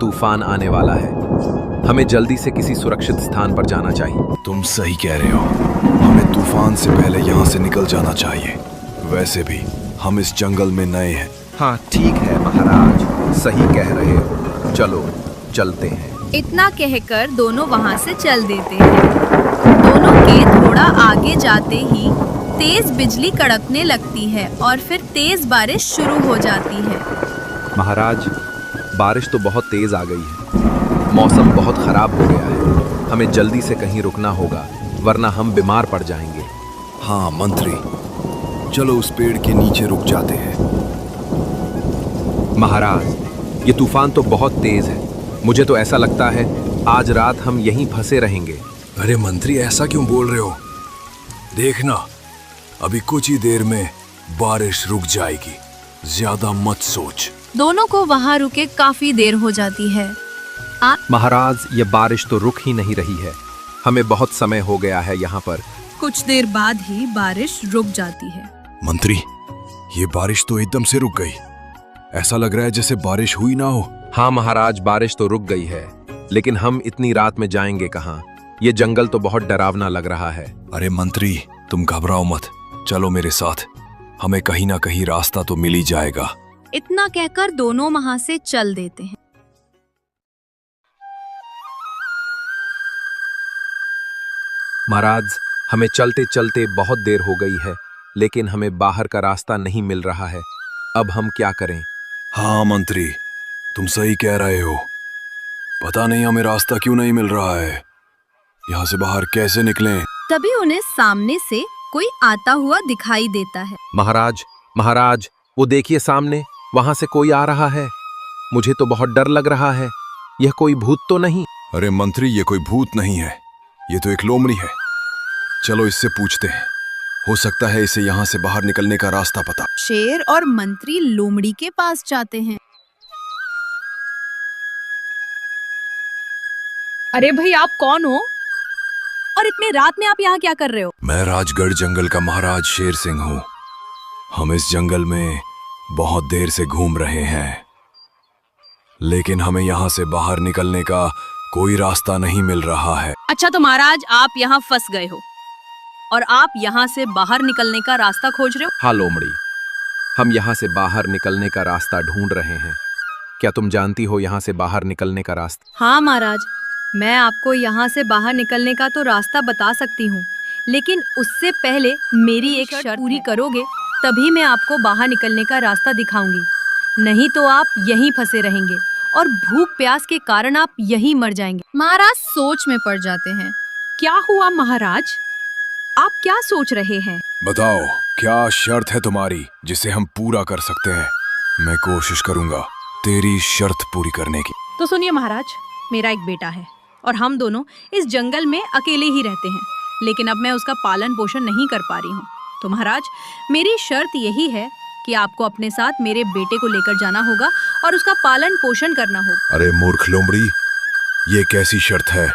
तूफान आने वाला है। हमें जल्दी से किसी सुरक्षित स्थान पर जाना चाहिए। तुम सही कह रहे हो, हमें तूफान से पहले यहाँ से निकल जाना चाहिए। वैसे भी हम इस जंगल में नए हैं। हाँ ठीक है महाराज, सही कह रहे हो। चलो चलते हैं। इतना कहकर दोनों वहां से चल देते हैं। दोनों के थोड़ा आगे जाते ही तेज बिजली कड़कने लगती है और फिर तेज बारिश शुरू हो जाती है। महाराज, बारिश तो बहुत तेज आ गई है। मौसम बहुत खराब हो गया है। हमें जल्दी से कहीं रुकना होगा, वरना हम बीमार पड़ जाएंगे। हाँ मंत्री, चलो उस पेड़ के नीचे रुक जाते हैं। महाराज, ये तूफान तो बहुत तेज है। मुझे तो ऐसा लगता है आज रात हम यहीं फंसे रहेंगे। अरे मंत्री, ऐसा क्यों बोल रहे हो? देखना, अभी कुछ ही देर में बारिश रुक जाएगी। ज्यादा मत सोच। दोनों को वहां रुके काफी देर हो जाती है। महाराज, ये बारिश तो रुक ही नहीं रही है। हमें बहुत समय हो गया है यहाँ पर। कुछ देर बाद ही बारिश रुक जाती है। मंत्री, ये बारिश तो एकदम से रुक गई। ऐसा लग रहा है जैसे बारिश हुई ना हो। हाँ महाराज, बारिश तो रुक गई है, लेकिन हम इतनी रात में जाएंगे कहाँ? ये जंगल तो बहुत डरावना लग रहा है। अरे मंत्री, तुम घबराओ मत, चलो मेरे साथ। हमें कहीं ना कहीं रास्ता तो मिल ही जाएगा। इतना कहकर दोनों वहां से चल देते हैं। महाराज, हमें चलते चलते बहुत देर हो गई है, लेकिन हमें बाहर का रास्ता नहीं मिल रहा है। अब हम क्या करें? हाँ मंत्री, तुम सही कह रहे हो। पता नहीं हमें रास्ता क्यों नहीं मिल रहा है। यहाँ से बाहर कैसे निकलें? तभी उन्हें सामने से कोई आता हुआ दिखाई देता है। महाराज, महाराज, वो देखिए सामने, वहां से कोई आ रहा है। मुझे तो बहुत डर लग रहा है। यह कोई भूत तो नहीं? अरे मंत्री, ये कोई भूत नहीं है, ये तो एक लोमड़ी है। चलो इससे पूछते हैं, हो सकता है इसे यहाँ से बाहर निकलने का रास्ता पता। शेर और मंत्री लोमड़ी के पास जाते हैं। अरे भाई, आप कौन हो और इतने रात में आप यहाँ क्या कर रहे हो? मैं राजगढ़ जंगल का महाराज शेर सिंह हूँ। हम इस जंगल में बहुत देर से घूम रहे हैं, लेकिन हमें यहाँ से बाहर निकलने का कोई रास्ता नहीं मिल रहा है। अच्छा तो महाराज, आप यहाँ फंस गए हो और आप यहाँ से बाहर निकलने का रास्ता खोज रहे हो? हाँ लोमड़ी, हम यहाँ से बाहर निकलने का रास्ता ढूंढ रहे हैं। क्या तुम जानती हो यहाँ से बाहर निकलने का रास्ता? हाँ महाराज, मैं आपको यहाँ से बाहर निकलने का तो रास्ता बता सकती हूँ, लेकिन उससे पहले मेरी एक शर्त पूरी करोगे तभी मैं आपको बाहर निकलने का रास्ता दिखाऊंगी। नहीं तो आप यहीं फंसे रहेंगे और भूख प्यास के कारण आप यहीं मर जाएंगे। महाराज सोच में पड़ जाते हैं। क्या हुआ महाराज, आप क्या सोच रहे हैं? बताओ, क्या शर्त है तुम्हारी जिसे हम पूरा कर सकते हैं? मैं कोशिश करूंगा तेरी शर्त पूरी करने की। तो सुनिए महाराज, मेरा एक बेटा है और हम दोनों इस जंगल में अकेले ही रहते हैं, लेकिन अब मैं उसका पालन पोषण नहीं कर पा रही हूँ। तो महाराज, मेरी शर्त यही है कि आपको अपने साथ मेरे बेटे को लेकर जाना होगा और उसका पालन पोषण करना होगा। अरे मूर्ख लोमड़ी, ये कैसी शर्त है?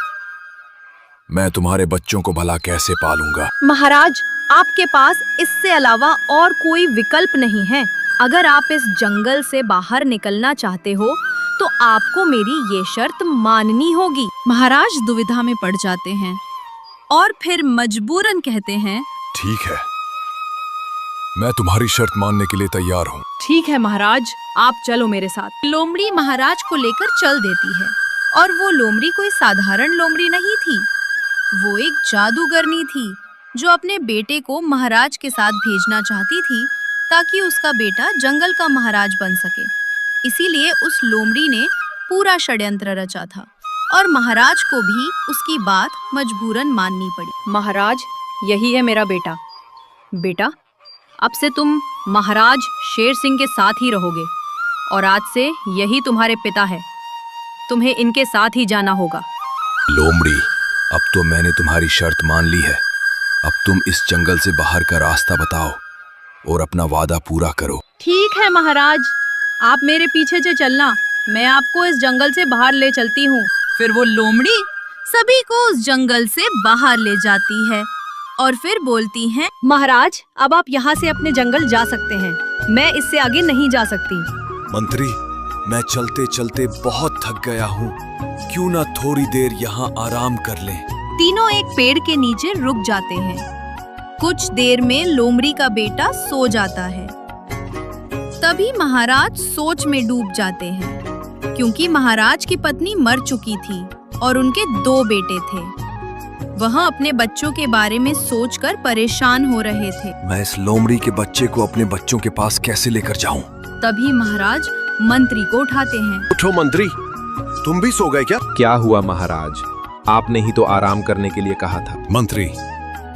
मैं तुम्हारे बच्चों को भला कैसे पालूंगा? महाराज, आपके पास इससे अलावा और कोई विकल्प नहीं है। अगर आप इस जंगल से बाहर निकलना चाहते हो तो आपको मेरी ये शर्त माननी होगी। महाराज दुविधा में पड़ जाते हैं और फिर मजबूरन कहते हैं, ठीक है, मैं तुम्हारी शर्त मानने के लिए तैयार हूँ। ठीक है महाराज, आप चलो मेरे साथ। लोमड़ी महाराज को लेकर चल देती है और वो लोमड़ी कोई साधारण लोमड़ी नहीं थी। वो एक जादूगरनी थी जो अपने बेटे को महाराज के साथ भेजना चाहती थी ताकि उसका बेटा जंगल का महाराज बन सके। इसीलिए उस लोमड़ी ने पूरा षड्यंत्र रचा था और महाराज को भी उसकी बात मजबूरन माननी पड़ी। महाराज, यही है मेरा बेटा। बेटा, अब से तुम महाराज शेर सिंह के साथ ही रहोगे और आज से यही तुम्हारे पिता है। तुम्हें इनके साथ ही जाना होगा। लोमड़ी, अब तो मैंने तुम्हारी शर्त मान ली है। अब तुम इस जंगल से बाहर का रास्ता बताओ और अपना वादा पूरा करो। ठीक है महाराज, आप मेरे पीछे से चलना, मैं आपको इस जंगल से बाहर ले चलती हूँ। फिर वो लोमड़ी सभी को उस जंगल से बाहर ले जाती है और फिर बोलती हैं, महाराज, अब आप यहाँ से अपने जंगल जा सकते हैं। मैं इससे आगे नहीं जा सकती। मंत्री, मैं चलते चलते बहुत थक गया हूँ। क्यों ना थोड़ी देर यहाँ आराम कर लें। तीनों एक पेड़ के नीचे रुक जाते हैं। कुछ देर में लोमड़ी का बेटा सो जाता है। तभी महाराज सोच में डूब जाते हैं, क्योंकि महाराज की पत्नी मर चुकी थी और उनके 2 बेटे थे। वह अपने बच्चों के बारे में सोचकर परेशान हो रहे थे। मैं इस लोमड़ी के बच्चे को अपने बच्चों के पास कैसे लेकर जाऊं? तभी महाराज मंत्री को उठाते हैं। उठो मंत्री, तुम भी सो गए क्या? क्या हुआ महाराज? आपने ही तो आराम करने के लिए कहा था। मंत्री,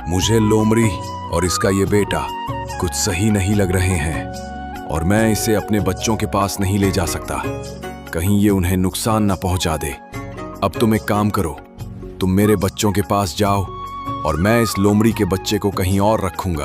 मुझे लोमड़ी और इसका ये बेटा कुछ सही नहीं लग रहे हैं और मैं इसे अपने बच्चों के पास नहीं ले जा सकता। कहीं ये उन्हें नुकसान ना पहुंचा दे। अब तुम एक काम करो, तुम मेरे बच्चों के पास जाओ और मैं इस लोमड़ी के बच्चे को कहीं और रखूंगा।